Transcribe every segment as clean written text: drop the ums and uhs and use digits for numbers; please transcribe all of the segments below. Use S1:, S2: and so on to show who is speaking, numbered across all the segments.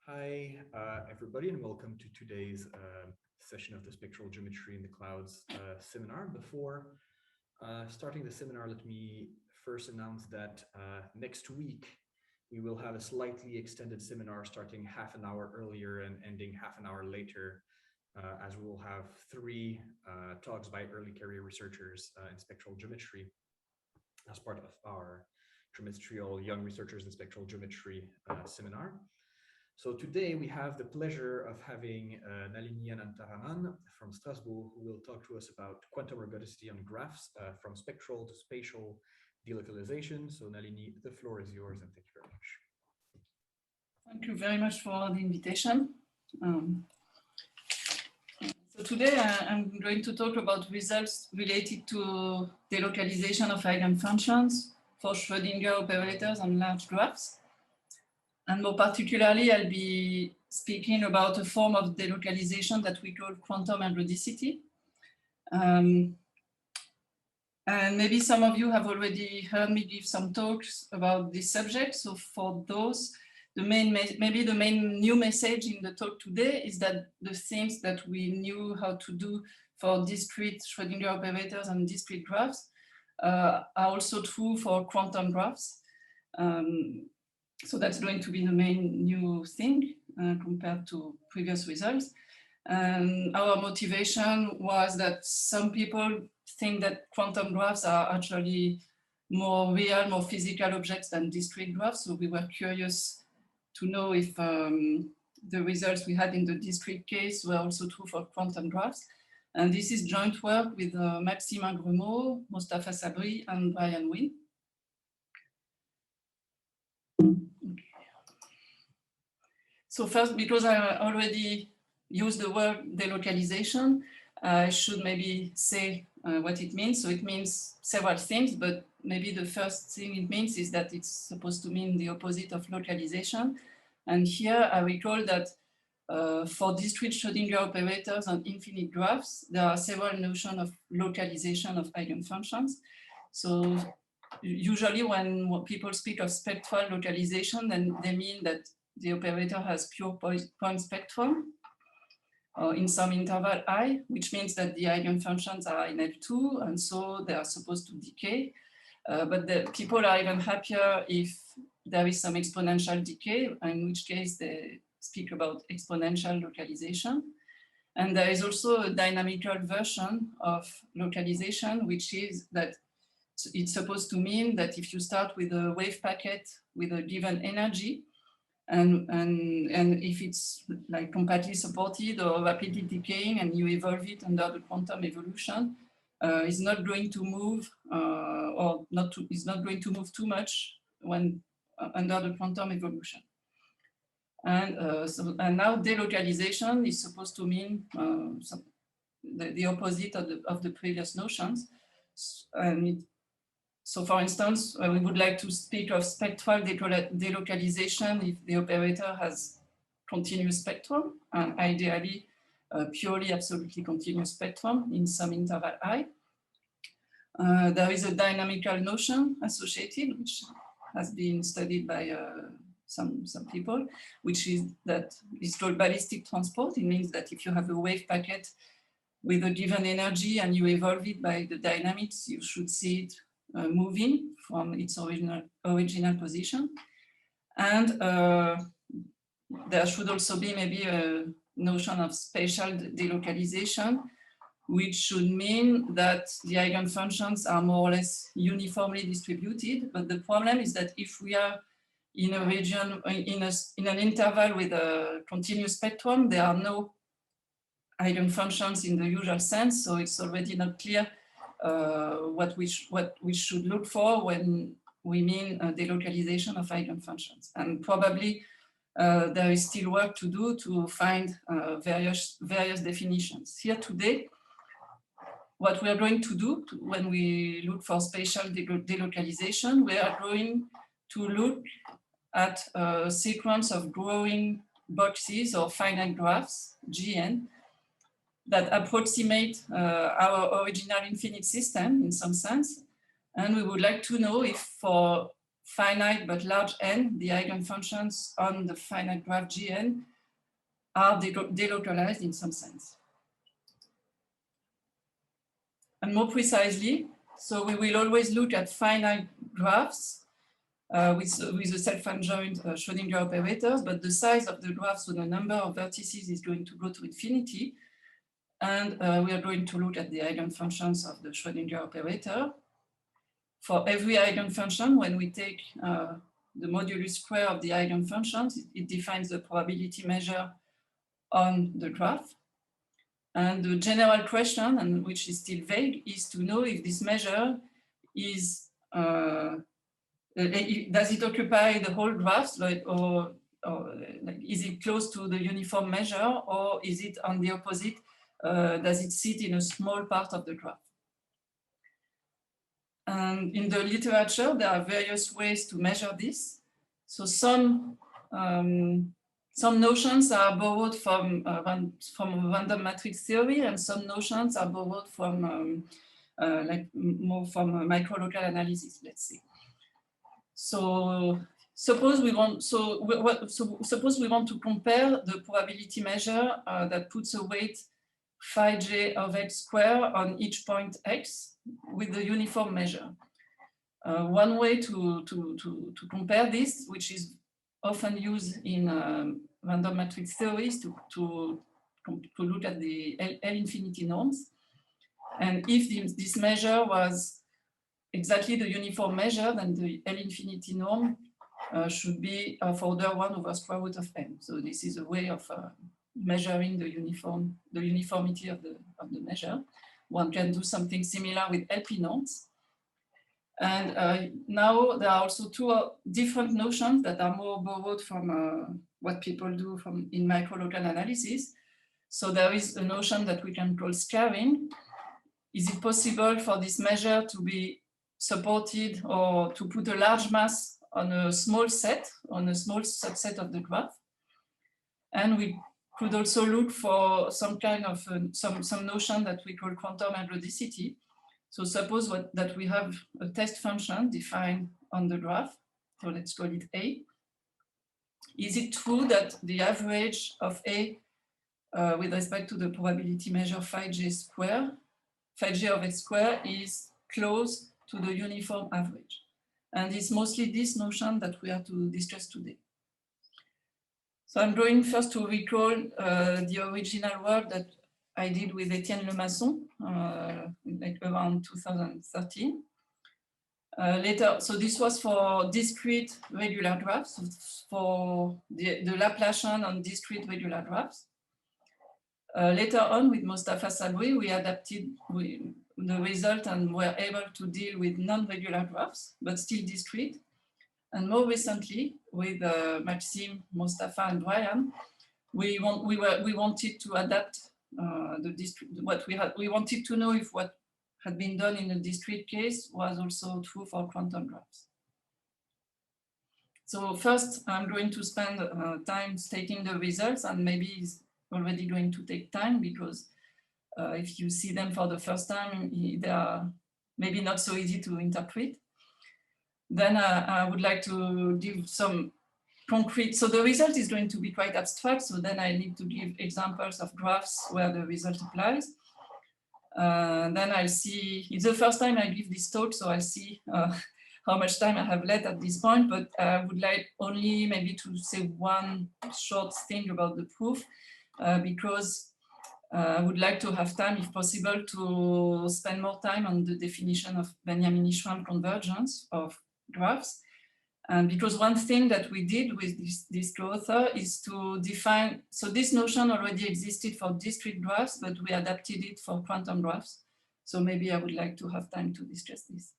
S1: Hi, everybody, and welcome to today's session of the Spectral Geometry in the Clouds seminar. Before starting the seminar, let me first announce that next week we will have a slightly extended seminar starting half an hour earlier and ending half an hour later, as we will have three talks by early career researchers in spectral geometry as part of our Trimestrial Young Researchers in Spectral Geometry seminar. So today we have the pleasure of having Nalini Anantaraman from Strasbourg, who will talk to us about quantum ergodicity on graphs from spectral to spatial delocalization. So Nalini, the floor is yours, and thank you very much.
S2: Thank you very much for the invitation. So today I'm going to talk about results related to delocalization of eigenfunctions for Schrödinger operators on large graphs. And more particularly, I'll be speaking about a form of delocalization that we call quantum ergodicity. And maybe some of you have already heard me give some talks about this subject. So for those, maybe the main new message in the talk today is that the things that we knew how to do for discrete Schrödinger operators and discrete graphs are also true for quantum graphs. So that's going to be the main new thing compared to previous results. And our motivation was that some people think that quantum graphs are actually more real, more physical objects than discrete graphs. So we were curious to know if the results we had in the discrete case were also true for quantum graphs. And this is joint work with Maxime Ingremont, Mostafa Sabri, and Brian Wynn. So first, because I already used the word delocalization, I should maybe say what it means. So it means several things, but maybe the first thing it means is that it's supposed to mean the opposite of localization. And here I recall that for discrete Schrödinger operators on infinite graphs, there are several notions of localization of eigenfunctions. So usually when people speak of spectral localization, then they mean that the operator has pure point spectrum in some interval I, which means that the eigenfunctions are in L2, and so they are supposed to decay. But the people are even happier if there is some exponential decay, in which case they speak about exponential localization. And there is also a dynamical version of localization, which is that it's supposed to mean that if you start with a wave packet with a given energy, and if it's like completely supported or rapidly decaying and you evolve it under the quantum evolution, it's not going to move it's not going to move too much when under the quantum evolution. And now delocalization is supposed to mean the opposite of the previous notions. So for instance, we would like to speak of spectral delocalization if the operator has continuous spectrum, and ideally purely absolutely continuous spectrum in some interval I. There is a dynamical notion associated, which has been studied by some people, which is that it's called ballistic transport. It means that if you have a wave packet with a given energy and you evolve it by the dynamics, you should see it moving from its original position. And there should also be maybe a notion of spatial delocalization, which should mean that the eigenfunctions are more or less uniformly distributed. But the problem is that if we are in a region, in an interval with a continuous spectrum, there are no eigenfunctions in the usual sense. So it's already not clear what we should look for when we mean delocalization of eigenfunctions. And probably there is still work to do to find various definitions. Here today, what we are going to do when we look for spatial delocalization, we are going to look at a sequence of growing boxes or finite graphs, GN, that approximate our original infinite system in some sense. And we would like to know if for finite but large n, the eigenfunctions on the finite graph Gn are delocalized in some sense. And more precisely, so we will always look at finite graphs with the self-adjoint Schrödinger operators, but the size of the graph, so the number of vertices, is going to go to infinity. And we are going to look at the eigenfunctions of the Schrödinger operator. For every eigenfunction, when we take the modulus square of the eigenfunctions, it defines the probability measure on the graph. And the general question, and which is still vague, is to know if this measure is, does it occupy the whole graph, or is it close to the uniform measure, or is it on the opposite, does it sit in a small part of the graph? And in the literature, there are various ways to measure this. So some notions are borrowed from random matrix theory, and some notions are borrowed from more from microlocal analysis, let's say. So suppose we want to compare the probability measure that puts a weight phi j of x squared on each point x with the uniform measure. One way to compare this, which is often used in random matrix theories, to look at the L infinity norms. And if this measure was exactly the uniform measure, then the L infinity norm should be of order 1 over square root of n. So this is a way of measuring the uniformity of the measure. One can do something similar with LP norms. And now there are also two different notions that are more borrowed from what people do in microlocal analysis. So there is a notion that we can call scaring. Is it possible for this measure to be supported, or to put a large mass on a small set, on a small subset of the graph? And we could also look for some kind of some notion that we call quantum periodicity. So suppose that we have a test function defined on the graph. So let's call it A. Is it true that the average of A with respect to the probability measure phi j of x squared is close to the uniform average? And it's mostly this notion that we are to discuss today. So I'm going first to recall the original work that I did with Etienne Lemasson, like around 2013. Later, so this was for discrete regular graphs, for the Laplacian on discrete regular graphs. Later on, with Mostafa Sabri, we adapted the result and were able to deal with non-regular graphs, but still discrete. And more recently, with Maxime, Mostafa, and Brian, we wanted to adapt we wanted to know if what had been done in a discrete case was also true for quantum graphs. So first, I'm going to spend time stating the results, and maybe it's already going to take time because if you see them for the first time, they are maybe not so easy to interpret. Then I would like to give some concrete, so the result is going to be quite abstract, so then I need to give examples of graphs where the result applies. Then I'll see, it's the first time I give this talk, so I'll see how much time I have left at this point, but I would like only maybe to say one short thing about the proof, because I would like to have time, if possible, to spend more time on the definition of Benjamini-Schramm convergence of graphs. And because one thing that we did with this co-author is to define, so this notion already existed for discrete graphs, but we adapted it for quantum graphs. So maybe I would like to have time to discuss this.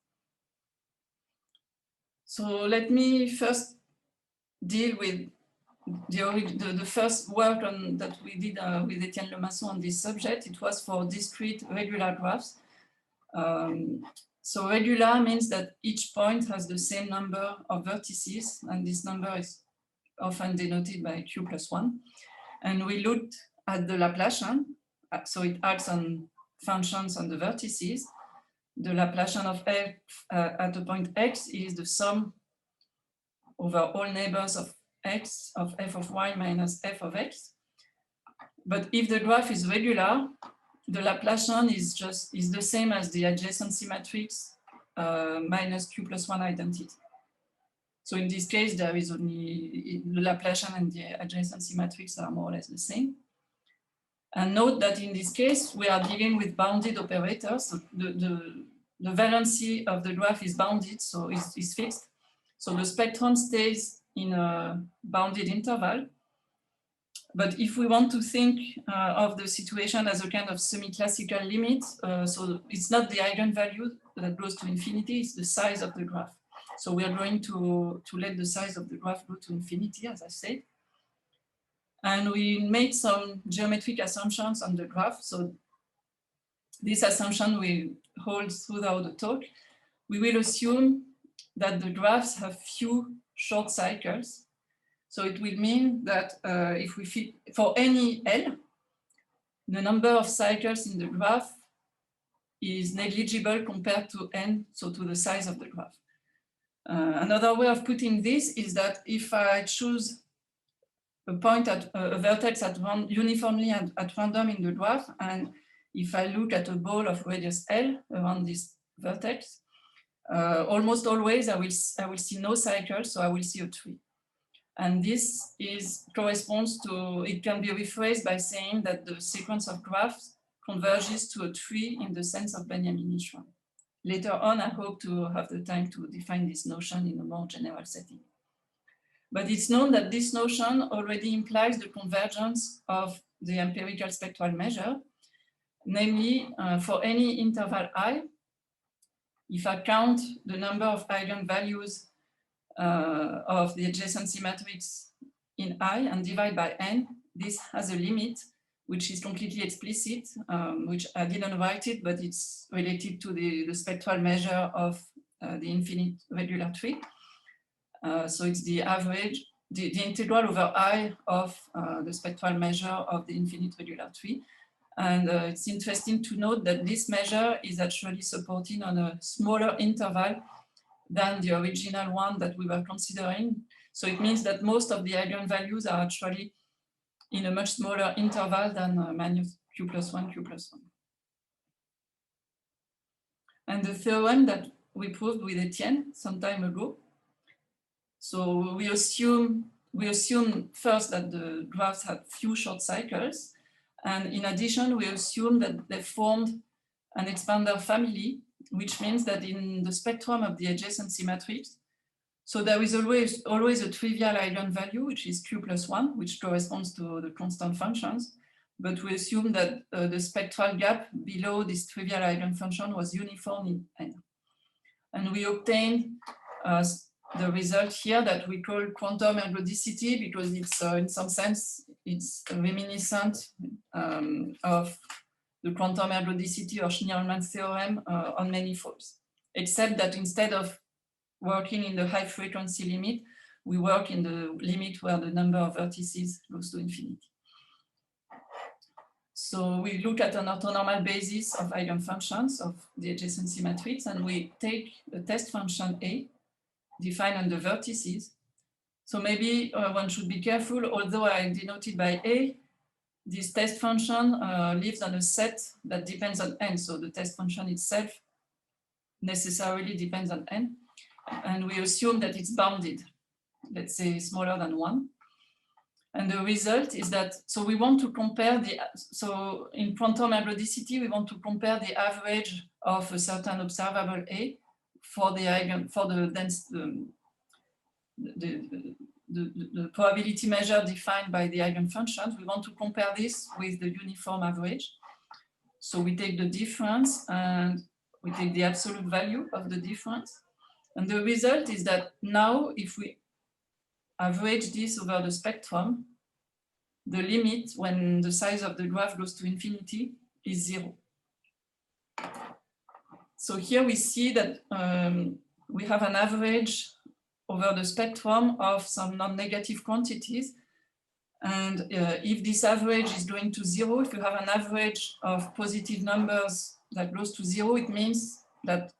S2: So let me first deal with the first work that we did with Etienne Lemasson on this subject. It was for discrete regular graphs. So regular means that each point has the same number of vertices, and this number is often denoted by q plus 1. And we looked at the Laplacian, so it acts on functions on the vertices. The Laplacian of f at a point x is the sum over all neighbors of x of f of y minus f of x. But if the graph is regular, the Laplacian is the same as the adjacency matrix minus q plus 1 identity. So in this case, there is only the Laplacian and the adjacency matrix are more or less the same. And note that in this case, we are dealing with bounded operators. So the valency of the graph is bounded, so is fixed. So the spectrum stays in a bounded interval. But if we want to think of the situation as a kind of semi-classical limit, so it's not the eigenvalue that goes to infinity, it's the size of the graph. So we are going to let the size of the graph go to infinity, as I said. And we made some geometric assumptions on the graph. So this assumption will hold throughout the talk. We will assume that the graphs have few short cycles. So it will mean that if we fit for any L, the number of cycles in the graph is negligible compared to n, so to the size of the graph. Another way of putting this is that if I choose a point at a vertex uniformly at random in the graph, and if I look at a ball of radius L around this vertex, almost always I will see no cycles, so I will see a tree. And this corresponds to, it can be rephrased by saying that the sequence of graphs converges to a tree in the sense of Benjamin-Ishram. Later on, I hope to have the time to define this notion in a more general setting. But it's known that this notion already implies the convergence of the empirical spectral measure, namely for any interval I, if I count the number of eigenvalues of the adjacency matrix in I and divide by n, this has a limit which is completely explicit, which I didn't write it, but it's related to the spectral measure of the infinite regular tree. So it's the average, the integral over I of the spectral measure of the infinite regular tree. And it's interesting to note that this measure is actually supported on a smaller interval than the original one that we were considering. So it means that most of the eigenvalues are actually in a much smaller interval than minus q plus 1, q plus 1. And the theorem that we proved with Etienne some time ago. So we assume first that the graphs had few short cycles. And in addition, we assume that they formed an expander family, which means that in the spectrum of the adjacency matrix, so there is always a trivial eigenvalue, which is q plus 1, which corresponds to the constant functions. But we assume that the spectral gap below this trivial eigenfunction was uniform in n. And we obtained the result here that we call quantum ergodicity, because it's in some sense, it's reminiscent of the quantum ergodicity or Schnirelmann theorem on manifolds, except that instead of working in the high frequency limit, we work in the limit where the number of vertices goes to infinity. So we look at an orthonormal basis of eigenfunctions of the adjacency matrix, and we take a test function A, defined on the vertices. So maybe one should be careful, although I denoted by A, this test function lives on a set that depends on n. So the test function itself necessarily depends on n. And we assume that it's bounded, let's say smaller than 1. And the result is that, so we want to compare so in quantum ergodicity, we want to compare the average of a certain observable A for the probability measure defined by the eigenfunctions. We want to compare this with the uniform average. So we take the difference and we take the absolute value of the difference. And the result is that now if we average this over the spectrum, the limit when the size of the graph goes to infinity is 0. So here we see that we have an average over the spectrum of some non-negative quantities. And if this average is going to 0, if you have an average of positive numbers that goes to 0, it means that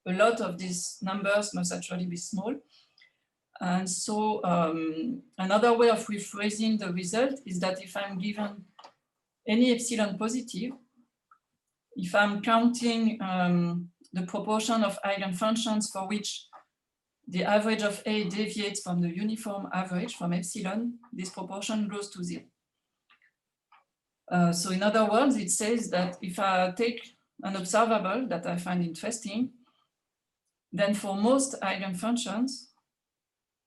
S2: a lot of these numbers must actually be small. And so another way of rephrasing the result is that if I'm given any epsilon positive, if I'm counting the proportion of eigenfunctions for which the average of A deviates from the uniform average from epsilon, this proportion goes to 0. So in other words, it says that if I take an observable that I find interesting, then for most eigenfunctions,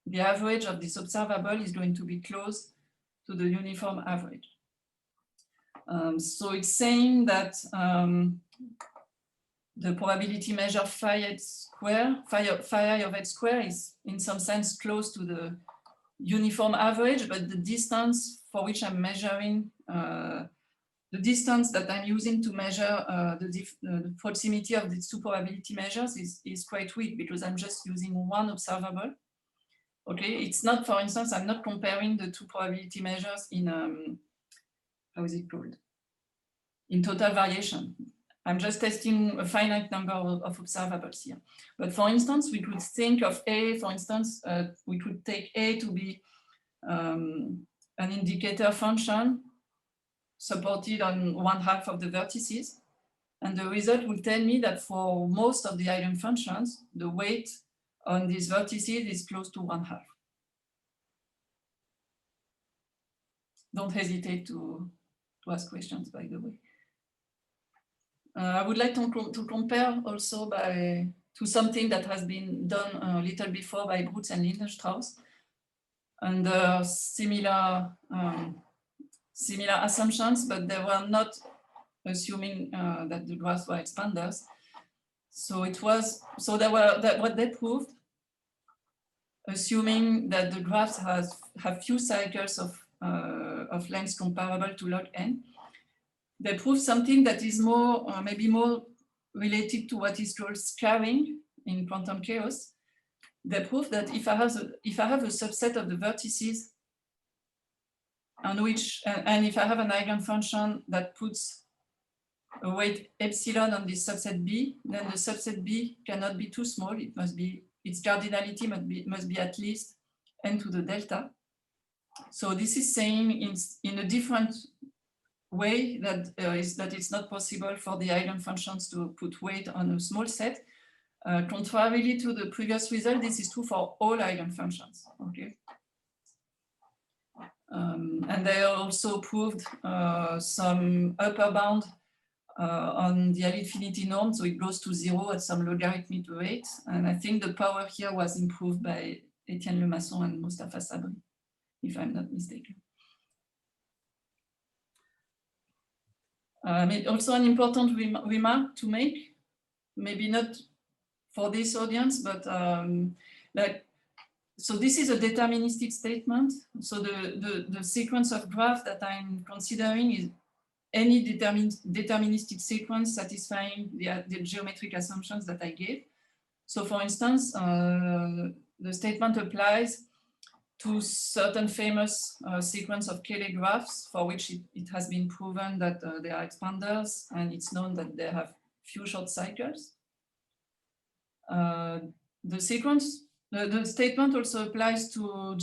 S2: the average of this observable is going to be close to the uniform average. So it's saying that the probability measure phi I of h square is in some sense close to the uniform average, but the distance for which I'm measuring, the distance that I'm using to measure the proximity of these two probability measures is quite weak because I'm just using one observable. Okay, it's not, for instance, I'm not comparing the two probability measures in, how is it called? In total variation. I'm just testing a finite number of observables here. But for instance, we could think of A, for instance, we could take A to be an indicator function supported on 1/2 of the vertices. And the result will tell me that for most of the eigenfunctions, the weight on these vertices is close to 1/2. Don't hesitate to ask questions, by the way. I would like to compare also to something that has been done a little before by Brutz and Lindenstrauss under similar assumptions, but they were not assuming that the graphs were expanders. So what they proved, assuming that the graphs have few cycles of lengths comparable to log n, they prove something that is more, maybe more related to what is called scaring in quantum chaos. They prove that if I have a subset of the vertices on which, and if I have an eigenfunction that puts a weight epsilon on this subset B, then the subset B cannot be too small. It must be, its cardinality must be at least n to the delta. So this is saying in a different way that it's not possible for the eigenfunctions to put weight on a small set. Contrarily to the previous result, this is true for all eigenfunctions. Okay. And they also proved some upper bound on the L-infinity norm, so it goes to 0 at some logarithmic rate. And I think the power here was improved by Etienne Lemasson and Mostafa Sabri, if I'm not mistaken. Also an important remark to make, maybe not for this audience, but so this is a deterministic statement. So the sequence of graphs that I'm considering is any deterministic sequence satisfying the geometric assumptions that I gave. So for instance, the statement applies to certain famous sequence of Cayley graphs for which it has been proven that they are expanders, and it's known that they have few short cycles. The statement also applies to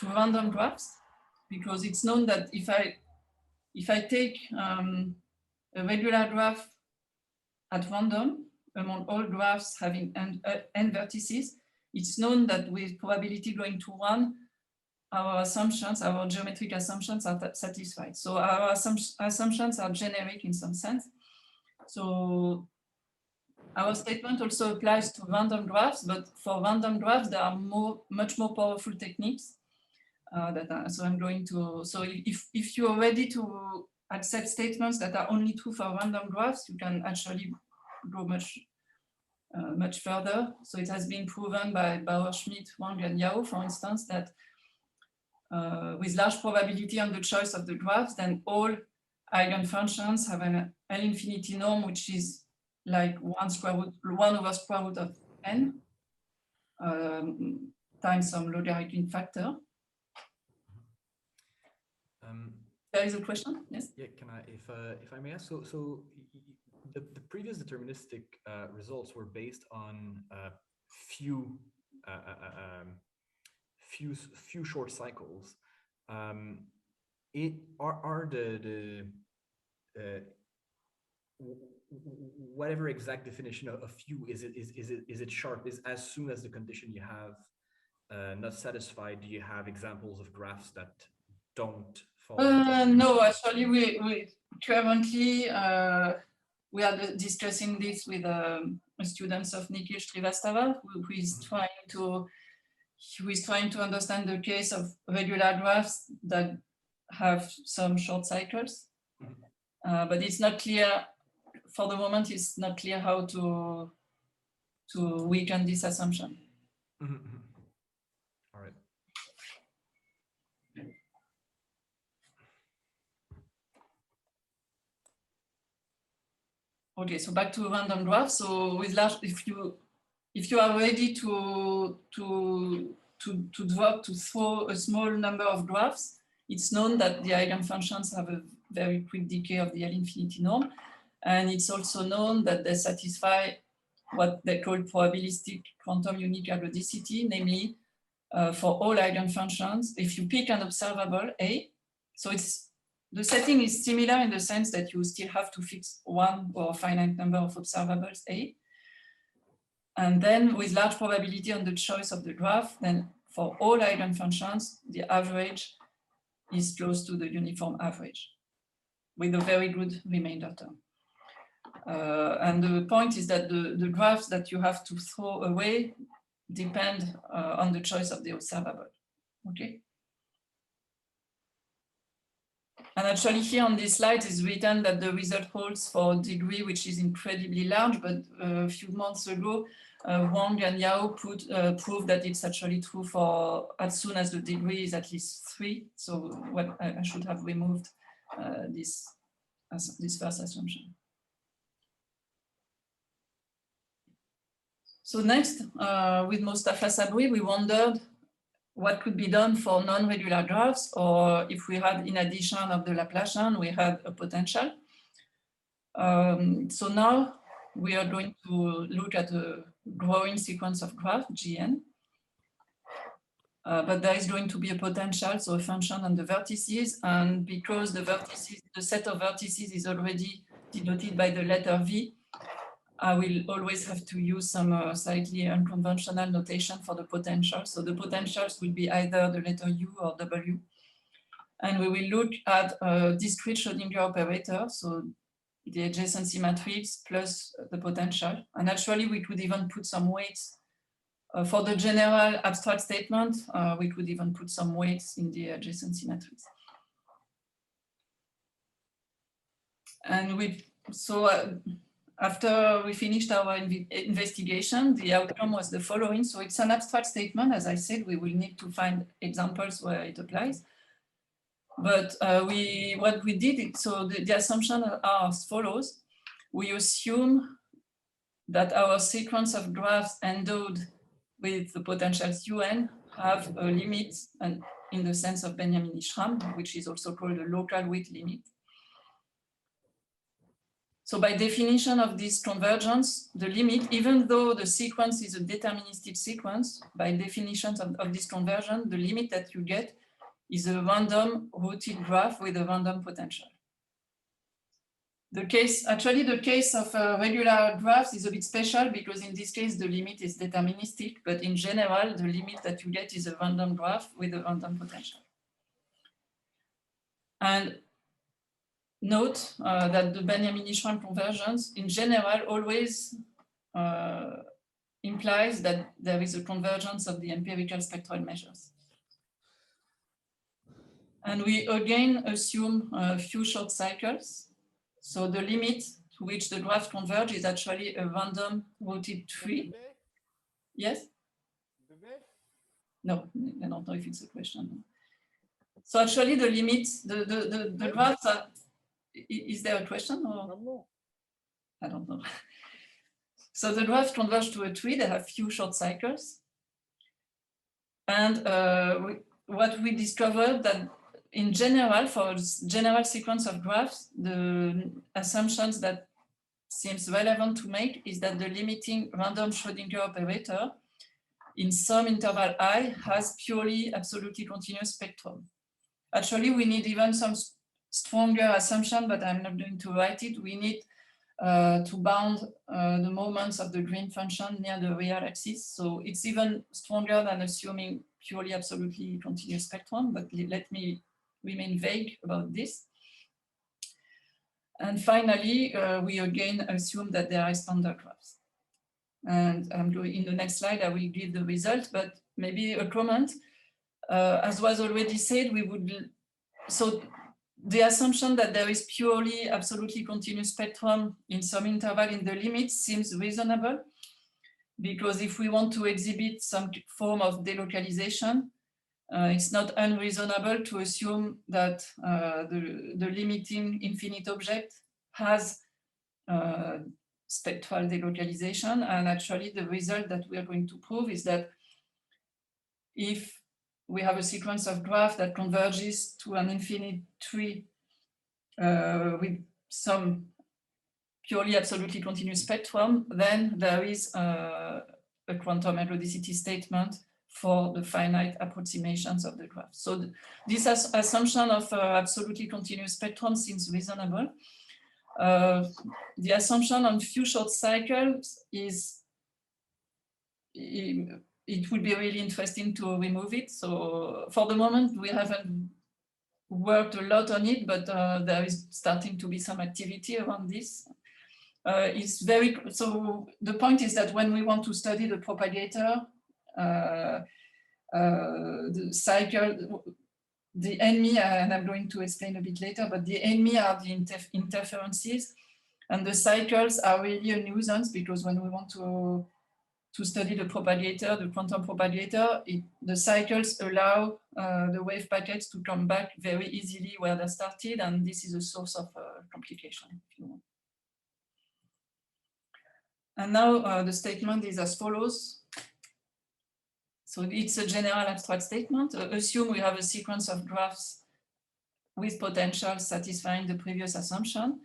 S2: random graphs, because it's known that if I take a regular graph at random among all graphs having n vertices, it's known that with probability going to 1, our assumptions, our geometric assumptions are satisfied. So our assumptions are generic in some sense. So our statement also applies to random graphs, but for random graphs, there are much more powerful techniques. So I'm going to, so if you're ready to accept statements that are only true for random graphs, you can actually go much further. So it has been proven by Bauer, Schmidt, Wang, and Yao, for instance, that with large probability on the choice of the graphs, then all eigenfunctions have an L-infinity norm, which is like 1 over square root of n times some logarithmic factor. There is a question, yes?
S1: Yeah, can I, if I may ask, so the previous deterministic results were based on few few short cycles, whatever exact definition of few is it sharp? Is as soon as the condition you have not satisfied, do you have examples of graphs that don't fall?
S2: No, actually, we currently we are discussing this with students of Nikhil Srivastava, who is trying to understand the case of regular graphs that have some short cycles, but it's not clear for the moment. It's not clear how to weaken this assumption.
S1: All right.
S2: Okay, so back to random graphs. So with large, if you are ready to throw a small number of graphs, it's known that the eigenfunctions have a very quick decay of the L infinity norm. And it's also known that they satisfy what they call probabilistic quantum unique periodicity, namely for all eigenfunctions, if you pick an observable A, so the setting is similar in the sense that you still have to fix one or a finite number of observables A. And then with large probability on the choice of the graph, then for all eigenfunctions, the average is close to the uniform average with a very good remainder term. And the point is that the graphs that you have to throw away depend on the choice of the observable, okay? And actually here on this slide is written that the result holds for degree, which is incredibly large, but a few months ago, Wang and Yao proved that it's actually true for as soon as the degree is at least 3. So what I should have removed this first assumption. So next, with Mostafa Sabri, we wondered what could be done for non-regular graphs, or if we had, in addition of the Laplacian, we had a potential. So now we are going to look at a growing sequence of graphs, Gn. But there is going to be a potential, so a function on the vertices, and because the set of vertices is already denoted by the letter V, I will always have to use some slightly unconventional notation for the potential. So the potentials will be either the letter U or W. And we will look at a discrete Schrödinger operator, so the adjacency matrix plus the potential. And actually, we could even put some weights for the general abstract statement. We could even put some weights in the adjacency matrix. And after we finished our investigation, the outcome was the following. So it's an abstract statement. As I said, we will need to find examples where it applies. But what we did, so the assumptions are as follows. We assume that our sequence of graphs endowed with the potentials UN have a limit, and in the sense of Benjamin-Ishram, which is also called a local weight limit. So by definition of this convergence, the limit, even though the sequence is a deterministic sequence, by definition of this conversion, the limit that you get is a random rooted graph with a random potential. The case of regular graphs is a bit special because in this case, the limit is deterministic, but in general, the limit that you get is a random graph with a random potential. And note that the Benjamin-Ishram convergence in general always implies that there is a convergence of the empirical spectral measures. And we again assume a few short cycles. So the limit to which the graphs converge is actually a random rooted tree. Yes? No, I don't know if it's a question. So actually the limit, the graphs are, is there a question? Or? I don't know. So the graphs converge to a tree. They have few short cycles. And what we discovered that in general, for a general sequence of graphs, the assumptions that seems relevant to make is that the limiting random Schrödinger operator in some interval I has purely absolutely continuous spectrum. Actually, we need even some stronger assumption, but I'm not going to write it. We need to bound the moments of the green function near the real axis. So it's even stronger than assuming purely absolutely continuous spectrum, but let me remain vague about this. And finally, we again assume that there are standard graphs. And in the next slide, I will give the result, but maybe a comment. As was already said, so the assumption that there is purely absolutely continuous spectrum in some interval in the limits seems reasonable, because if we want to exhibit some form of delocalization, it's not unreasonable to assume that the limiting infinite object has spectral delocalization. And actually the result that we are going to prove is that if we have a sequence of graph that converges to an infinite tree with some purely absolutely continuous spectrum, then there is a quantum ergodicity statement for the finite approximations of the graph. So this assumption of absolutely continuous spectrum seems reasonable. The assumption on few short cycles is, it would be really interesting to remove it. So for the moment, we haven't worked a lot on it, but there is starting to be some activity around this. So the point is that when we want to study the propagator, the cycle, the NME, and I'm going to explain a bit later, but the NME are the interferences, and the cycles are really a nuisance, because when we want to study the propagator, the quantum propagator, the cycles allow the wave packets to come back very easily where they started, and this is a source of complication, if you want. And now the statement is as follows. So it's a general abstract statement. Assume we have a sequence of graphs with potentials satisfying the previous assumption.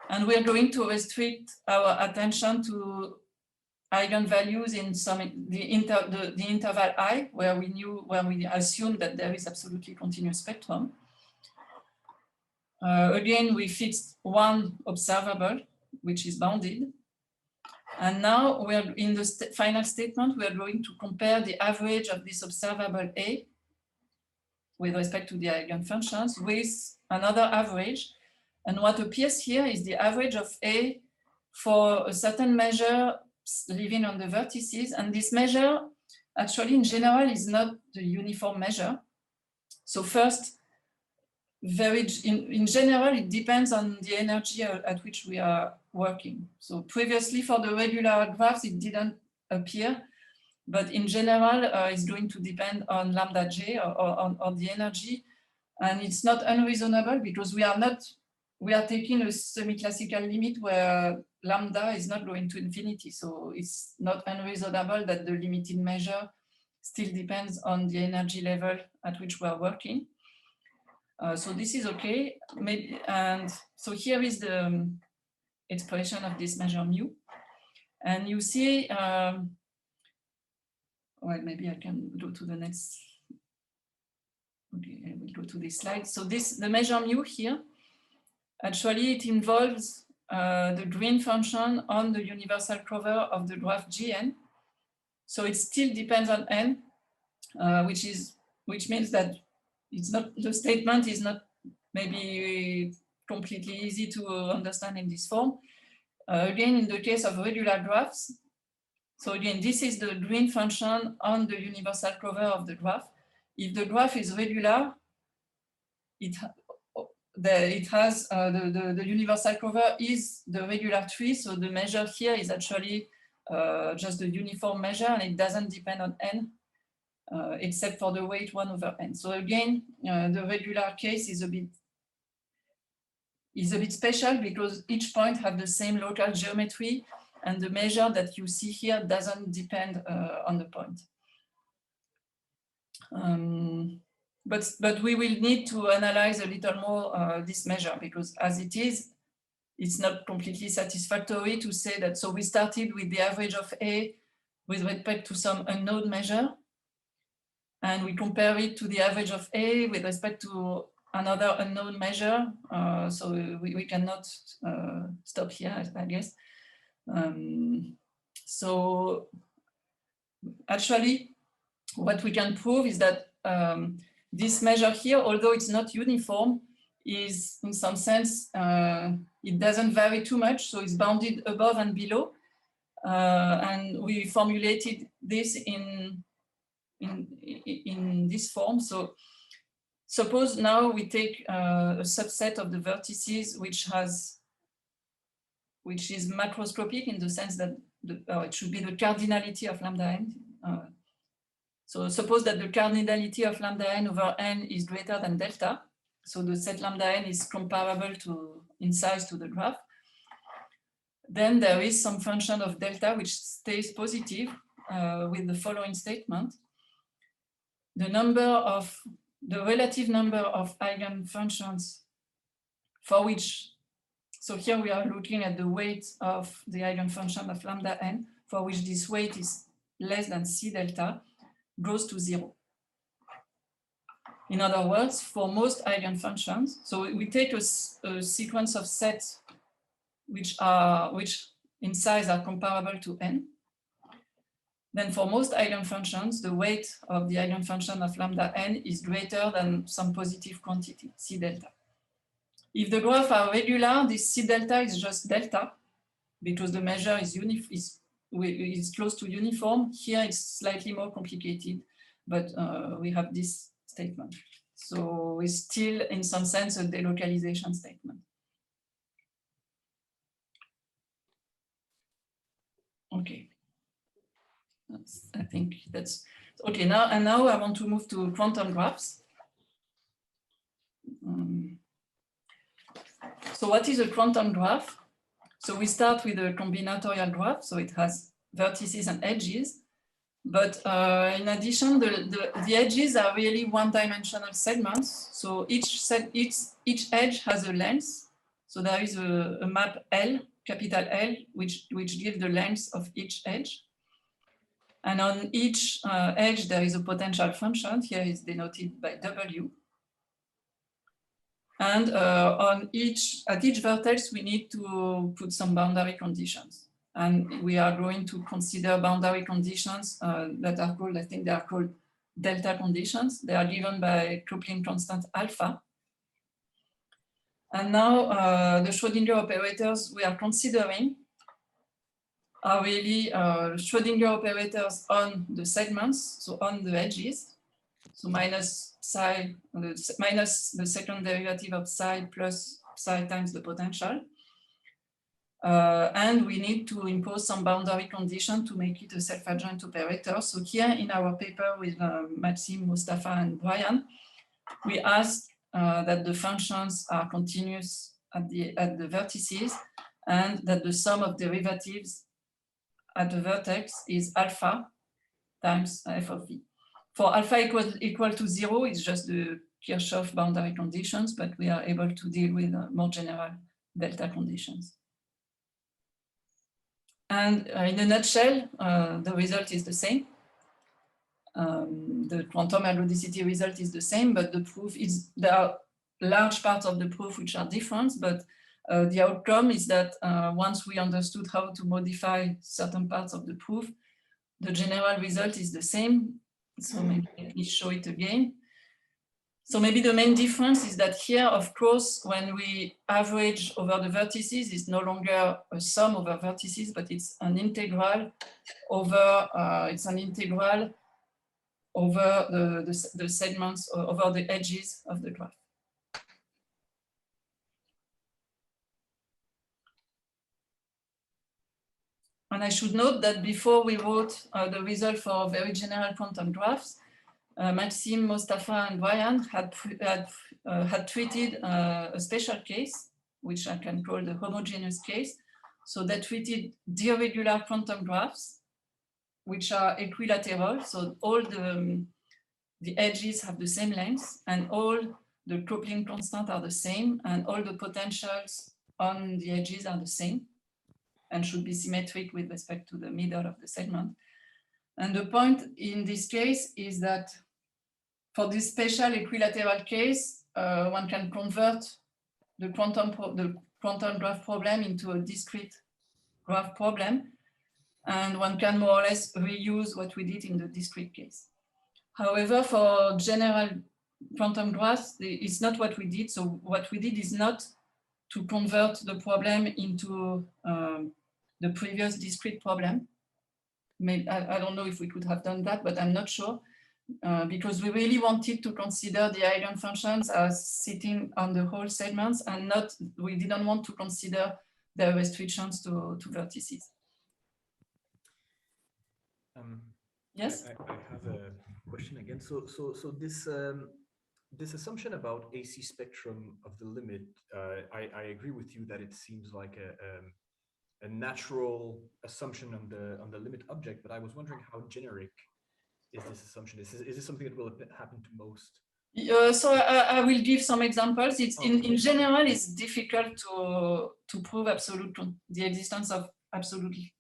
S2: And we're going to restrict our attention to eigenvalues in the interval I, where we assume that there is absolutely continuous spectrum. Again, we fixed one observable, which is bounded. And now we're in the final statement, we are going to compare the average of this observable A with respect to the eigenfunctions with another average. And what appears here is the average of A for a certain measure living on the vertices. And this measure actually in general is not the uniform measure. So first, in general, it depends on the energy at which we are working. So previously for the regular graphs, it didn't appear, but in general, it's going to depend on lambda j or on the energy. And it's not unreasonable, because we are taking a semi-classical limit where lambda is not going to infinity. So it's not unreasonable that the limiting measure still depends on the energy level at which we are working. So this is okay. And so here is the expression of this measure mu. And you see, well, maybe I can go to the next. Okay, I will go to this slide. So the measure mu here, actually it involves the green function on the universal cover of the graph Gn. So it still depends on n, which means that the statement is not maybe completely easy to understand in this form. Again, in the case of regular graphs, so again, this is the green function on the universal cover of the graph. If the graph is regular, it has the universal cover is the regular tree. So the measure here is actually just the uniform measure, and it doesn't depend on n, except for the weight 1 over n. So again, the regular case is a bit special, because each point has the same local geometry, and the measure that you see here doesn't depend on the point. But we will need to analyze a little more this measure, because as it is, it's not completely satisfactory to say that. So we started with the average of A with respect to some unknown measure. And we compare it to the average of A with respect to another unknown measure. So we cannot stop here, I guess. So actually, what we can prove is that this measure here, although it's not uniform, is in some sense, it doesn't vary too much. So it's bounded above and below. And we formulated this in this form. So suppose now we take a subset of the vertices which is macroscopic in the sense that it should be the cardinality of lambda n. So suppose that the cardinality of lambda n over n is greater than delta. So the set lambda n is comparable in size to the graph. Then there is some function of delta which stays positive with the following statement. The relative number of eigenfunctions for which, so here we are looking at the weight of the eigenfunction of lambda n, for which this weight is less than c delta, goes to 0. In other words, for most eigenfunctions, so we take a sequence of sets which in size are comparable to n. Then for most eigenfunctions, the weight of the eigenfunction of lambda n is greater than some positive quantity, c delta. If the graphs are regular, this c delta is just delta, because the measure is close to uniform. Here it's slightly more complicated, but we have this statement. So it's still, in some sense, a delocalization statement. Okay. I think that's okay. Now I want to move to quantum graphs. So what is a quantum graph? So we start with a combinatorial graph. So it has vertices and edges. But in addition, the edges are really one-dimensional segments. So each edge has a length. So there is a map L, capital L, which gives the length of each edge. And on each edge, there is a potential function. Here is denoted by W. And at each vertex, we need to put some boundary conditions. And we are going to consider boundary conditions that are called, I think they are called delta conditions. They are given by coupling constant alpha. And now the Schrödinger operators we are considering are really Schrödinger operators on the segments, so on the edges. So minus psi, minus the second derivative of psi plus psi times the potential. And we need to impose some boundary condition to make it a self-adjoint operator. So here in our paper with Maxime, Mostafa, and Brian, we ask that the functions are continuous at the vertices and that the sum of derivatives at the vertex is alpha times f of v. For alpha equal to 0, it's just the Kirchhoff boundary conditions, but we are able to deal with more general delta conditions. And in a nutshell, the result is the same. The quantum halodicity result is the same, but the proof is, there are large parts of the proof which are different, but the outcome is that once we understood how to modify certain parts of the proof, the general result is the same. So maybe let me show it again. So maybe the main difference is that here, of course, when we average over the vertices, it's no longer a sum over vertices, but it's an integral over over the segments, over the edges of the graph. And I should note that before we wrote the result for very general quantum graphs, Maxime, Mostafa, and Brian had treated a special case, which I can call the homogeneous case. So they treated the irregular quantum graphs, which are equilateral. So all the edges have the same length, and all the coupling constants are the same, and all the potentials on the edges are the same, and should be symmetric with respect to the middle of the segment. And the point in this case is that for this special equilateral case, one can convert the quantum graph problem into a discrete graph problem, and one can more or less reuse what we did in the discrete case. However, for general quantum graphs, it's not what we did. So what we did is not to convert the problem into the previous discrete problem. I don't know if we could have done that, but I'm not sure, because we really wanted to consider the eigenfunctions as sitting on the whole segments, and we didn't want to consider the restrictions to vertices. Yes?
S1: I have a question again. So this assumption about AC spectrum of the limit, I agree with you that it seems like a natural assumption on the limit object, but I was wondering how generic is this assumption? Is this something that will happen to most?
S2: So I will give some examples. In general, it's difficult to prove the existence of absolutely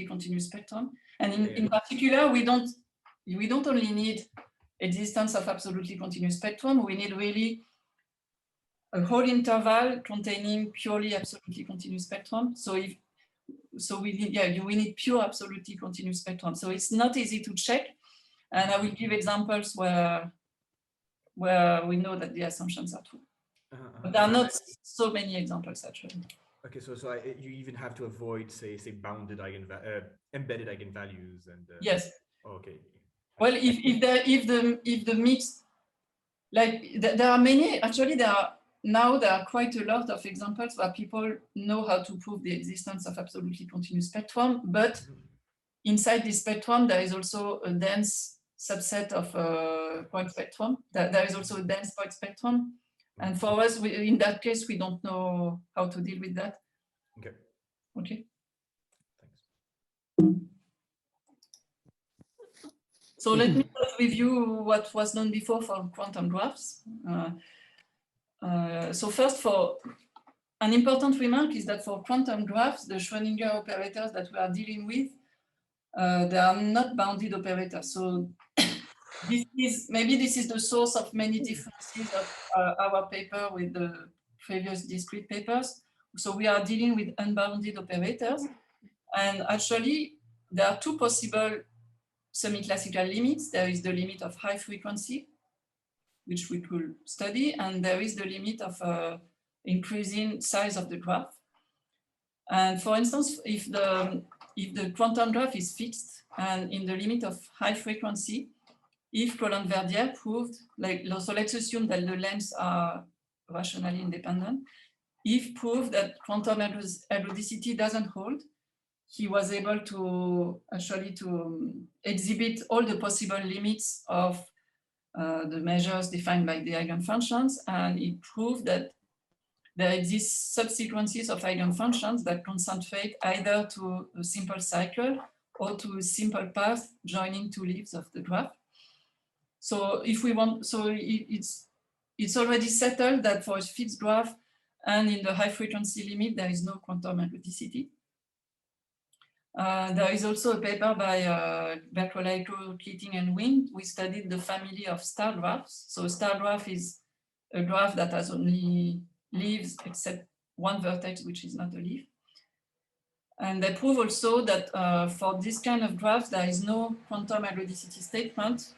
S2: continuous spectrum. And in particular, we don't only need existence of absolutely continuous spectrum. We need really a whole interval containing purely absolutely continuous spectrum. We need pure absolutely continuous spectrum. So it's not easy to check. And I will give examples where we know that the assumptions are true. But there are not so many examples actually.
S1: Okay, so you even have to avoid, say bounded embedded eigenvalues and.
S2: Yes.
S1: Okay.
S2: Well, if the mix, like there are many, actually there are quite a lot of examples where people know how to prove the existence of absolutely continuous spectrum, but inside this spectrum there is also a dense subset of point spectrum. There is also a dense point spectrum, and for us, in that case, we don't know how to deal with that.
S1: Okay.
S2: Okay.
S1: Thanks.
S2: So let me review what was done before for quantum graphs. So first, for an important remark is that for quantum graphs, the Schrödinger operators that we are dealing with, they are not bounded operators. So maybe this is the source of many differences of our paper with the previous discrete papers. So we are dealing with unbounded operators. And actually, there are two possible semi-classical limits. There is the limit of high frequency, which we could study, and there is the limit of increasing size of the graph. And for instance, if the quantum graph is fixed and in the limit of high frequency, if Coulomb-Verdier proved, so let's assume that the lengths are rationally independent, if proved that quantum ergodicity doesn't hold, he was able to actually exhibit all the possible limits of the measures defined by the eigenfunctions, and it proved that there exist subsequences of eigenfunctions that concentrate either to a simple cycle or to a simple path joining two leaves of the graph. So if we want, so it's already settled that for a fixed graph and in the high frequency limit, there is no quantum ergodicity. There is also a paper by Bercolayco, Keating, and Wing. We studied the family of star graphs. So a star graph is a graph that has only leaves except one vertex, which is not a leaf. And they prove also that for this kind of graphs, there is no quantum ergodicity statement.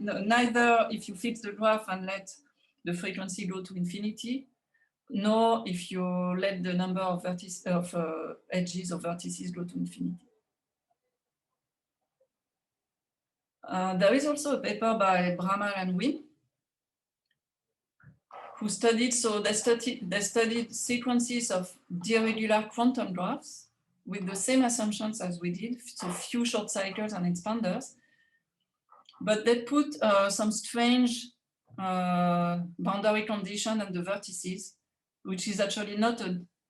S2: Neither if you fix the graph and let the frequency go to infinity, nor if you let the number of edges or vertices go to infinity. There is also a paper by Brammer and Wynne who studied, they studied sequences of d-regular quantum graphs with the same assumptions as we did, so few short cycles and expanders, but they put some strange boundary condition on the vertices, which is actually not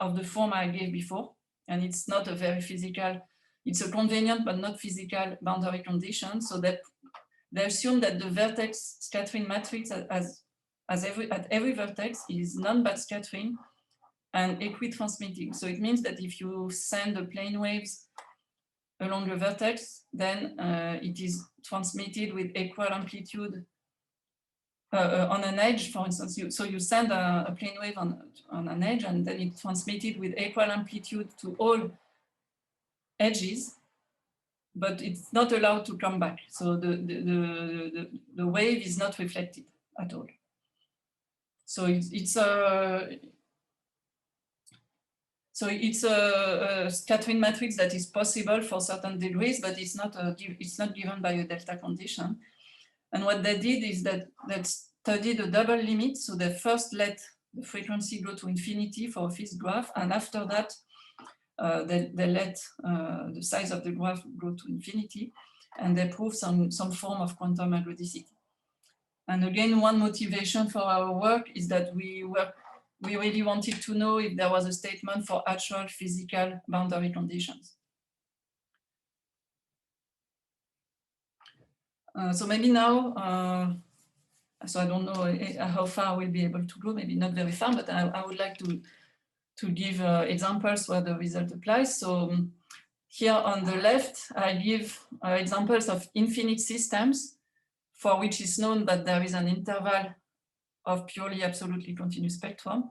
S2: of the form I gave before, and it's not a very physical, it's a convenient but not physical boundary condition. So that they assume that the vertex scattering matrix at every vertex is non-backscattering and equi-transmitting. So it means that if you send the plane waves along a vertex, then it is transmitted with equal amplitude on an edge, for instance. So you send a plane wave on an edge, and then it's transmitted with equal amplitude to all edges, but it's not allowed to come back. So the wave is not reflected at all. So it's a scattering matrix that is possible for certain degrees, but it's not given by a delta condition. And what they did is that they studied a double limit. So they first let the frequency go to infinity for a fixed graph, and after that, they let the size of the graph go to infinity, and they prove some form of quantum aggrodicity. And again, one motivation for our work is that we really wanted to know if there was a statement for actual physical boundary conditions. So maybe now, so I don't know how far we'll be able to go, maybe not very far, but I would like to give examples where the result applies. So here on the left, I give examples of infinite systems for which is known that there is an interval of purely absolutely continuous spectrum.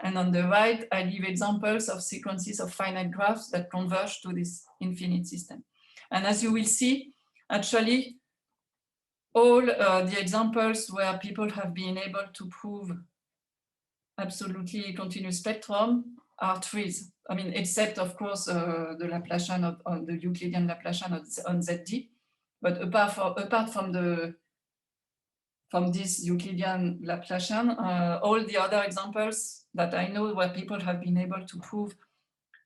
S2: And on the right, I give examples of sequences of finite graphs that converge to this infinite system. And as you will see, actually, all the examples where people have been able to prove absolutely continuous spectrum are trees. I mean, except of course the Laplacian on the Euclidean Laplacian on ZD. But apart from this Euclidean Laplacian, all the other examples that I know where people have been able to prove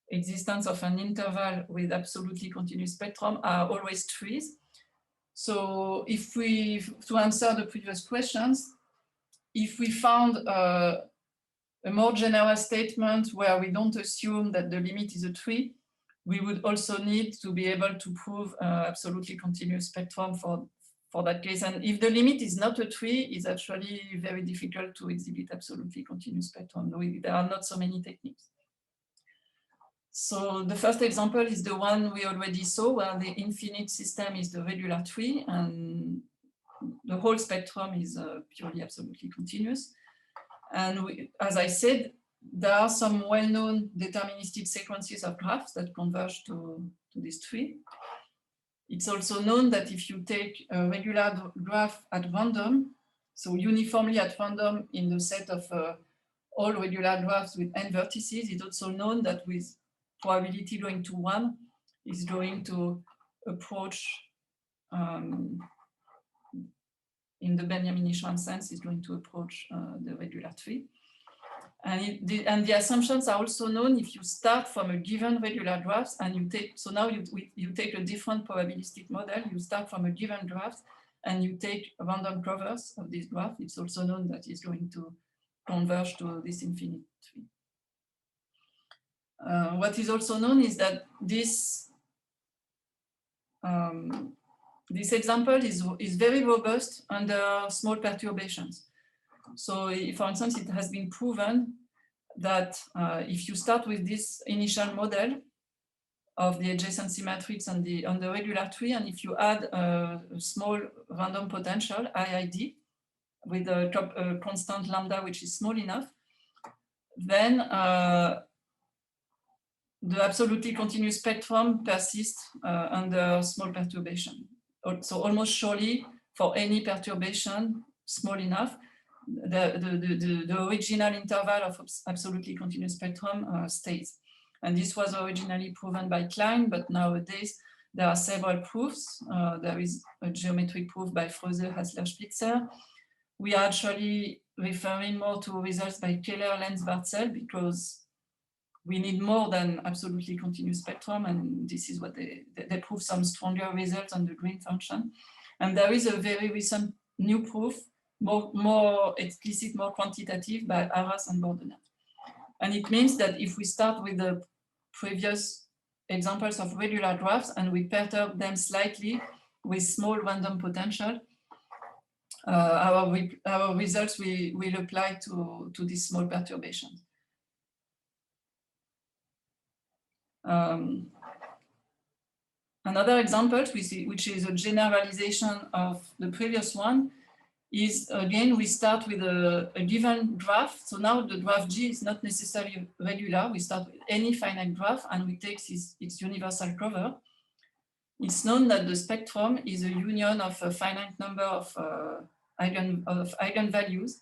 S2: existence of an interval with absolutely continuous spectrum are always trees. So to answer the previous questions, if we found a more general statement where we don't assume that the limit is a tree, we would also need to be able to prove absolutely continuous spectrum for that case. And if the limit is not a tree, it's actually very difficult to exhibit absolutely continuous spectrum. There are not so many techniques. So the first example is the one we already saw, where the infinite system is the regular tree and the whole spectrum is purely absolutely continuous. And as I said, there are some well-known deterministic sequences of graphs that converge to this tree. It's also known that if you take a regular graph at random, so uniformly at random in the set of all regular graphs with n vertices, it's also known that with probability going to 1 is going to approach, in the Benjamin-Ishram sense, is going to approach the regular tree. And the assumptions are also known if you start from a given regular graph and you take, so now you take a different probabilistic model, you start from a given graph and you take random covers of this graph. It's also known that it's going to converge to this infinite tree. What is also known is that this example is very robust under small perturbations. So for instance, it has been proven that if you start with this initial model of the adjacency matrix on the regular tree, and if you add a small random potential, IID, with a constant lambda, which is small enough, then the absolutely continuous spectrum persists under small perturbation. So almost surely, for any perturbation small enough, the original interval of absolutely continuous spectrum stays. And this was originally proven by Klein, but nowadays there are several proofs. There is a geometric proof by Fröse, Hassler, Spitzer. We are actually referring more to results by Keller, Lenz, Barzel, because we need more than absolutely continuous spectrum, and this is what they prove some stronger results on the green function. And there is a very recent new proof, more explicit, more quantitative, by Arras and Bordenave. And it means that if we start with the previous examples of regular graphs and we perturb them slightly with small random potential, our results will apply to these small perturbations. Another example, which is a generalization of the previous one, is again, we start with a given graph. So now the graph G is not necessarily regular. We start with any finite graph and we take its universal cover. It's known that the spectrum is a union of a finite number of eigenvalues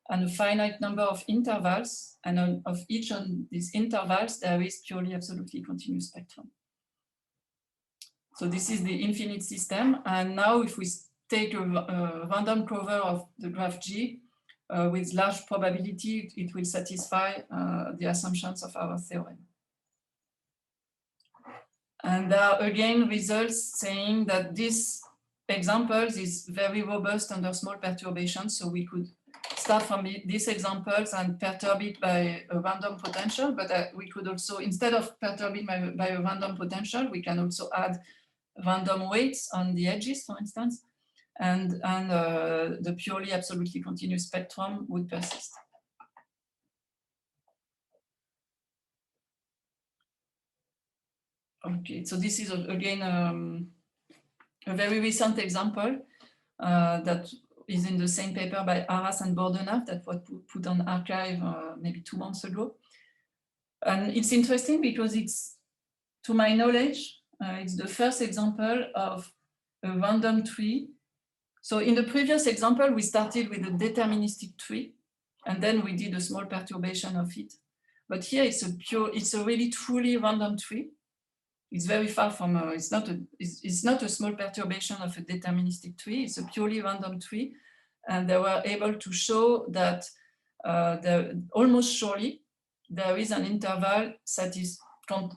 S2: and a finite number of intervals. And of each of these intervals, there is purely absolutely continuous spectrum. So this is the infinite system. And now if we take a random cover of the graph G with large probability, it will satisfy the assumptions of our theorem. And there are again results saying that this examples is very robust under small perturbations. So we could start from these examples and perturb it by a random potential, but we could also, instead of perturbing by a random potential, we can also add random weights on the edges, for instance, and the purely absolutely continuous spectrum would persist. Okay, so this is again a very recent example that is in the same paper by Arras and Bordenave that was put on arXiv maybe 2 months ago. And it's interesting because it's, to my knowledge, it's the first example of a random tree. So in the previous example, we started with a deterministic tree, and then we did a small perturbation of it. But here it's a really truly random tree. It's very far from, it's not a small perturbation of a deterministic tree, it's a purely random tree. And they were able to show that almost surely there is an interval that is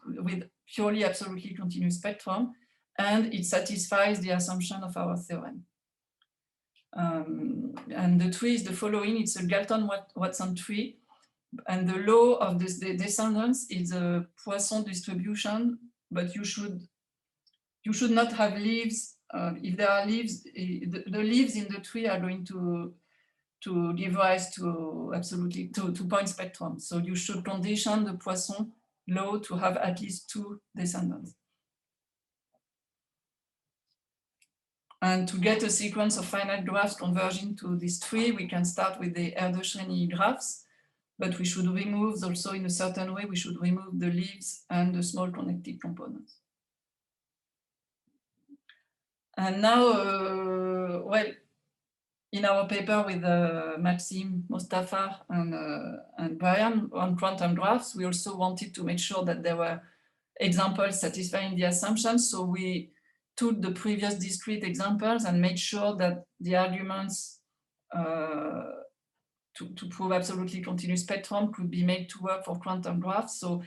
S2: with purely absolutely continuous spectrum, and it satisfies the assumption of our theorem. And the tree is the following, it's a Galton-Watson tree, and the law of the descendants is a Poisson distribution, but you should not have leaves. If there are leaves, the leaves in the tree are going to give rise to absolutely to point spectrum. So you should condition the Poisson law to have at least 2 descendants. And to get a sequence of finite graphs converging to this tree, we can start with the Erdős-Rényi graphs, but we should remove also in a certain way, we should remove the leaves and the small connected components. And now, well, in our paper with Maxime, Mostafa, and Brian on quantum graphs, we also wanted to make sure that there were examples satisfying the assumptions. So we took the previous discrete examples and made sure that the arguments to prove absolutely continuous spectrum could be made to work for quantum graphs. So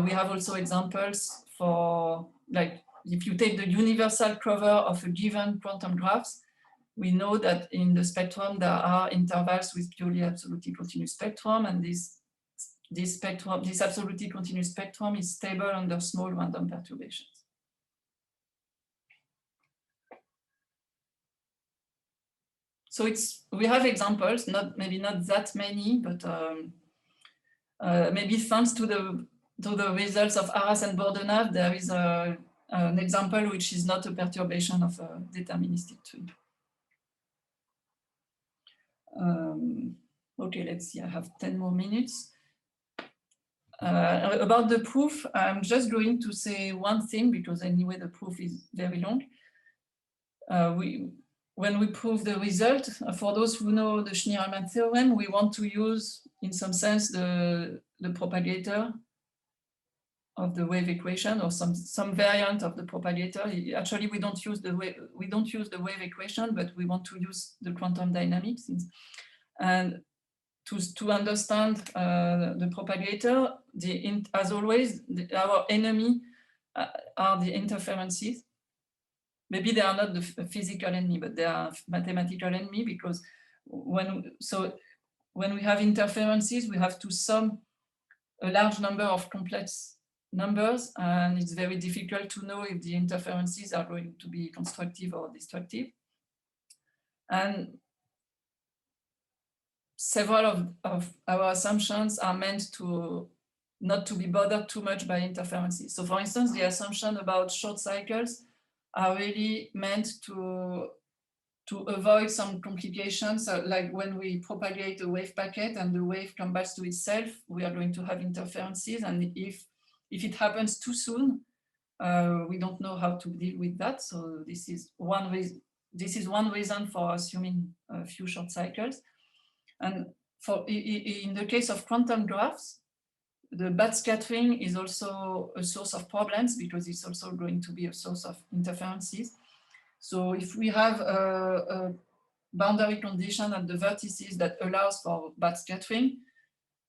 S2: we have also examples for, like, if you take the universal cover of a given quantum graphs, we know that in the spectrum there are intervals with purely absolutely continuous spectrum, and this absolutely continuous spectrum is stable under small random perturbations. So we have examples, maybe not that many, but maybe thanks to the results of Arras and Bordenave, there is an example which is not a perturbation of a deterministic tree. Okay, let's see, I have 10 more minutes. About the proof, I'm just going to say one thing because anyway the proof is very long. When we prove the result, for those who know the Schnirelmann theorem, we want to use, in some sense, the propagator of the wave equation, or some variant of the propagator. Actually, we don't use the wave equation, but we want to use the quantum dynamics. And to understand the propagator, as always, our enemy are the interferences. Maybe they are not the physical enemy, but they are mathematical enemy, because when we have interferences, we have to sum a large number of complex numbers, and it's very difficult to know if the interferences are going to be constructive or destructive. And several of our assumptions are meant to not to be bothered too much by interferences. So for instance, the assumption about short cycles are really meant to avoid some complications, like when we propagate a wave packet and the wave comes back to itself, we are going to have interferences. And if it happens too soon, we don't know how to deal with that. So this is one reason for assuming a few short cycles. And in the case of quantum graphs, the backscattering is also a source of problems because it's also going to be a source of interferences. So if we have a boundary condition at the vertices that allows for backscattering,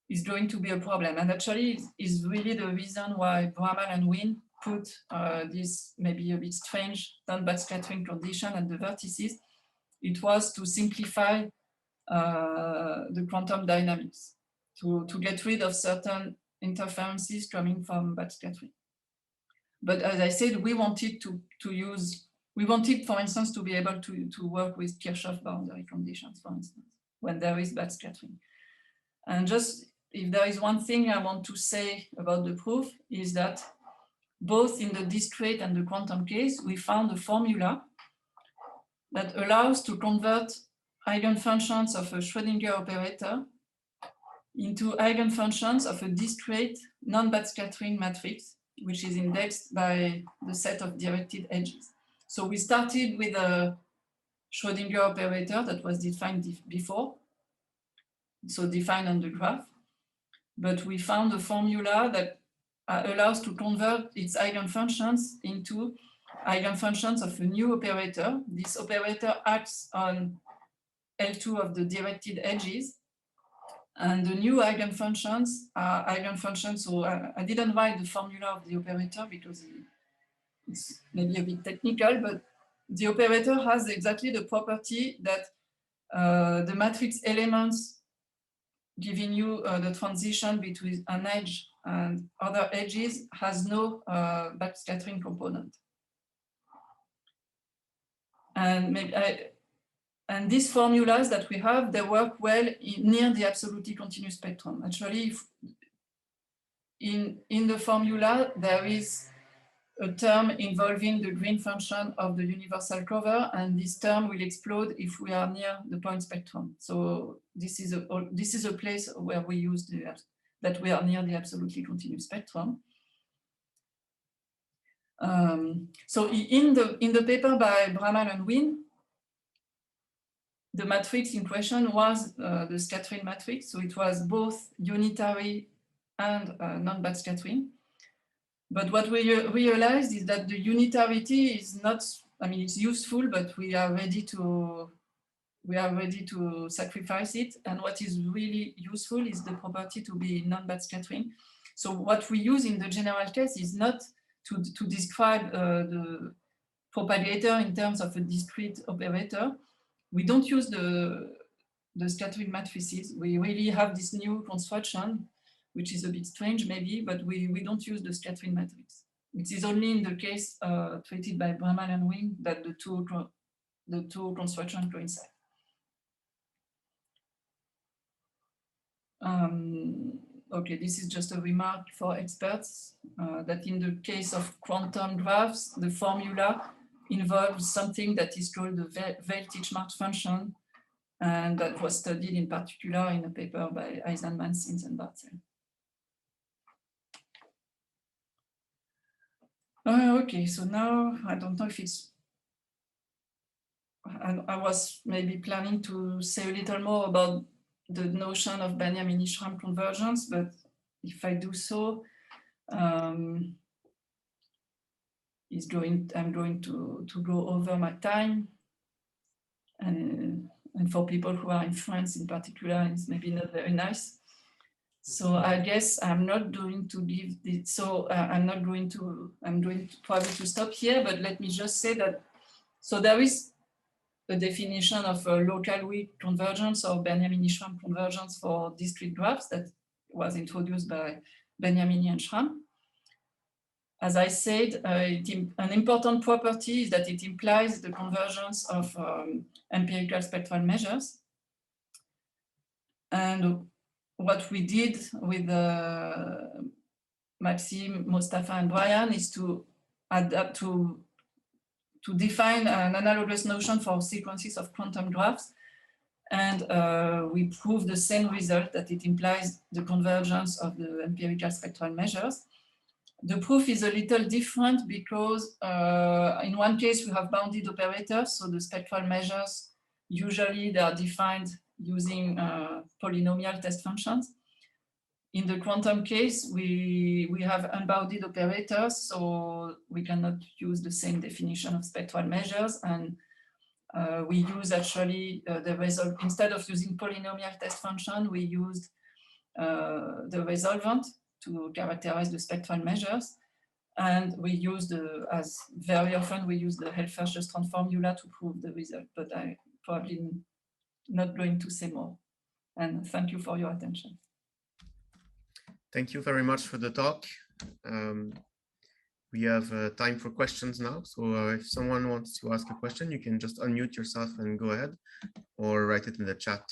S2: it's going to be a problem. And actually, it's really the reason why Bramall and Wynne put this maybe a bit strange non-backscattering condition at the vertices. It was to simplify the quantum dynamics, to get rid of certain interferences coming from backscattering. But as I said, we wanted for instance, to be able to work with Kirchhoff boundary conditions, for instance, when there is backscattering. And just if there is one thing I want to say about the proof is that both in the discrete and the quantum case, we found a formula that allows to convert eigenfunctions of a Schrödinger operator into eigenfunctions of a discrete non-backscattering matrix, which is indexed by the set of directed edges. So we started with a Schrödinger operator that was defined before, so defined on the graph, but we found a formula that allows to convert its eigenfunctions into eigenfunctions of a new operator. This operator acts on L2 of the directed edges, and the new eigenfunctions are eigenfunctions. So I didn't write the formula of the operator because it's maybe a bit technical, but the operator has exactly the property that the matrix elements giving you the transition between an edge and other edges has no backscattering component. And these formulas that we have, they work well near the absolutely continuous spectrum. Actually, in the formula, there is a term involving the green function of the universal cover, and this term will explode if we are near the point spectrum. So this is a place where we use that we are near the absolutely continuous spectrum. So in the paper by Bramall and Wynne, the matrix in question was the scattering matrix. So it was both unitary and non-backscattering. But what we realized is that the unitarity is not, I mean, it's useful, but we are ready to sacrifice it. And what is really useful is the property to be non-backscattering. So what we use in the general case is not to describe the propagator in terms of a discrete operator. We don't use the scattering matrices. We really have this new construction, which is a bit strange maybe, but we don't use the scattering matrix. It is only in the case treated by Bramall and Wynne that the two constructions coincide. Okay, this is just a remark for experts that in the case of quantum graphs, the formula involves something that is called the Weil-Titchmarsh function, and that was studied in particular in a paper by Eisenman, Sims, and Barzel. Okay, so now I don't know if it's, I was maybe planning to say a little more about the notion of Banyamini-Schramm convergence, but if I do so, I'm going to go over my time, and for people who are in France in particular, it's maybe not very nice. So I guess I'm not going to give this, so I'm going to probably to stop here, but let me just say that, so there is a definition of a local weak convergence or Banyamini-Schramm convergence for discrete graphs that was introduced by Banyamini and Schramm. As I said, an important property is that it implies the convergence of empirical spectral measures. And what we did with Maxime, Mostafa, and Brian, is to adapt to define an analogous notion for sequences of quantum graphs. And we prove the same result, that it implies the convergence of the empirical spectral measures. The proof is a little different because in one case we have bounded operators, so the spectral measures, usually they are defined using polynomial test functions. In the quantum case, we have unbounded operators, so we cannot use the same definition of spectral measures. And we use actually the result, instead of using polynomial test function, we used the resolvent to characterize the spectral measures. And we use as very often, we use the Helfer-Sjöstrand formula to prove the result, but I'm probably not going to say more. And thank you for your attention.
S3: Thank you very much for the talk. We have time for questions now. So if someone wants to ask a question, you can just unmute yourself and go ahead, or write it in the chat.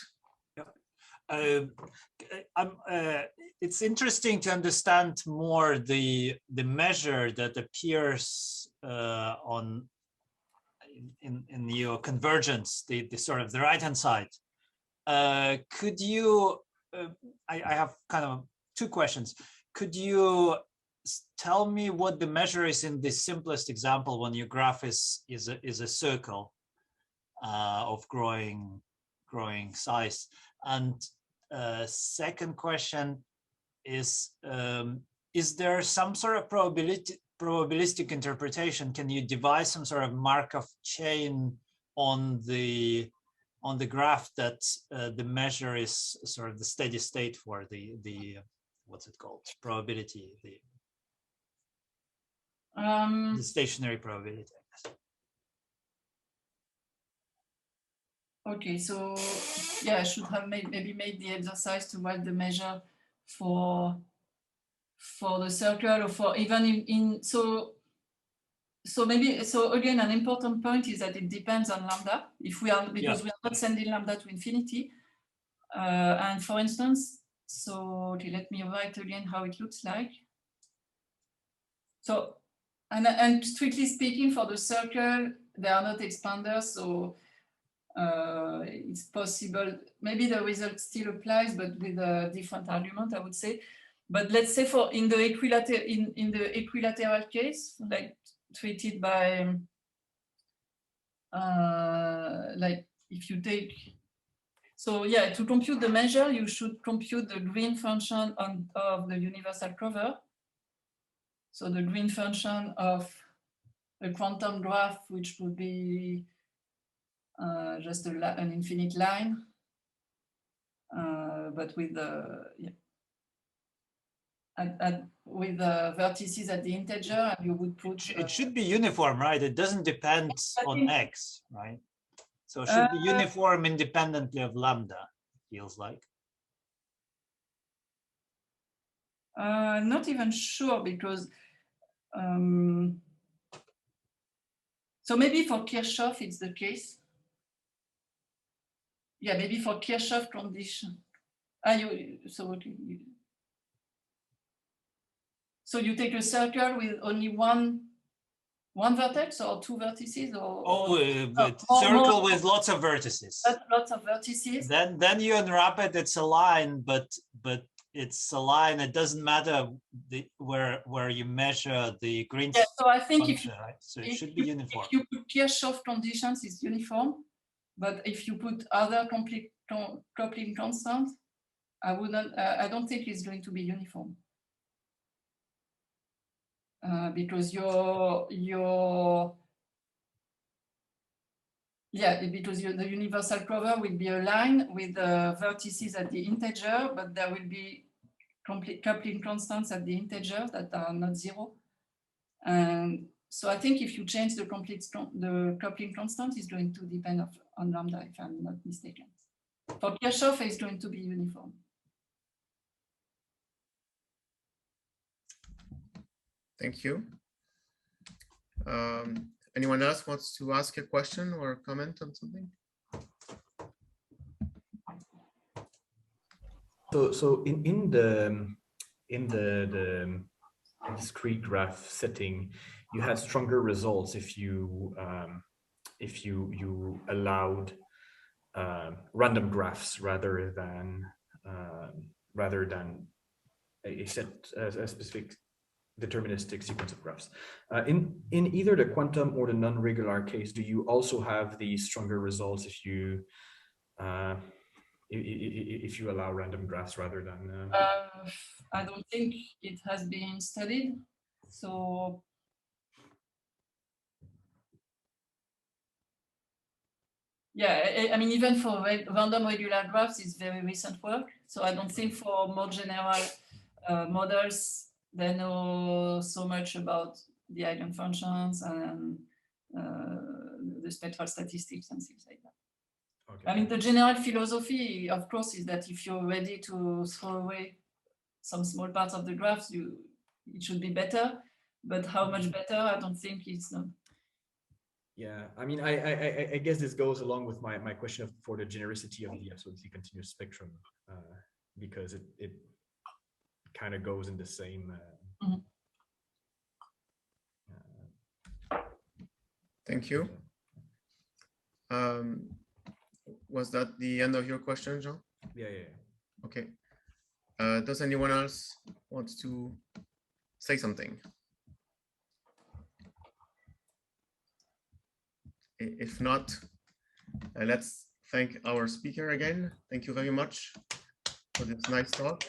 S4: It's interesting to understand more the measure that appears in your convergence, the sort of the right-hand side. Could you? I have kind of two questions. Could you tell me what the measure is in the simplest example when your graph is a circle of growing size? And second question is there some sort of probabilistic interpretation? Can you devise some sort of Markov chain on the graph that the measure is sort of the steady state for the what's it called, probability, the stationary probability, I guess.
S2: Okay, so yeah, I should have maybe made the exercise to write the measure for the circle, or for even so again, an important point is that it depends on lambda, because we are not sending lambda to infinity. And for instance, so okay, let me write again how it looks like. So and strictly speaking, for the circle, they are not expanders, so it's possible, maybe the result still applies, but with a different argument, I would say. But let's say in the equilateral case, like treated by like if you take, so yeah, to compute the measure, you should compute the green function of the universal cover. So the green function of a quantum graph, which would be just an infinite line, but with with the vertices at the integer, and you would put.
S4: It should be uniform, right? It doesn't depend on x, right? So it should be uniform independently of lambda. It feels like.
S2: Not even sure, because. So maybe for Kirchhoff, it's the case. Yeah, maybe for Kirchhoff condition. So you take a circle with only one vertex or two vertices, or
S4: circle with lots of vertices.
S2: Lots of vertices.
S4: Then you unwrap it. It's a line, but it's a line. It doesn't matter where you measure the green.
S2: Yeah, so I think
S4: function, right? So it should be uniform.
S2: If you put Kirchhoff conditions, it's uniform. But if you put other coupling constant, I don't think it's going to be uniform. Because the universal cover will be a line with the vertices at the integer, but there will be complete coupling constants at the integer that are not zero. And so I think if you change the coupling constant, is going to depend on lambda, if I'm not mistaken. For Kirchhoff, it's going to be uniform.
S3: Thank you. Anyone else wants to ask a question or comment on something?
S1: So in the discrete graph setting, you had stronger results if you allowed random graphs rather than a specific deterministic sequence of graphs. In either the quantum or the non-regular case, do you also have the stronger results if you allow random graphs rather than?
S2: I don't think it has been studied. So yeah, I mean, even for random regular graphs, it's very recent work. So I don't think for more general models, they know so much about the eigenfunctions and the spectral statistics and things like that.
S1: Okay.
S2: I mean, the general philosophy, of course, is that if you're ready to throw away some small parts of the graphs, it should be better. But how much better? I don't think it's not.
S1: Yeah, I mean, I guess this goes along with my question for the genericity of the absolutely continuous spectrum, because it kind of goes in the same.
S3: Thank you. Was that the end of your question, Jean?
S1: Yeah.
S3: Okay. Does anyone else want to say something? If not, let's thank our speaker again. Thank you very much for this nice talk.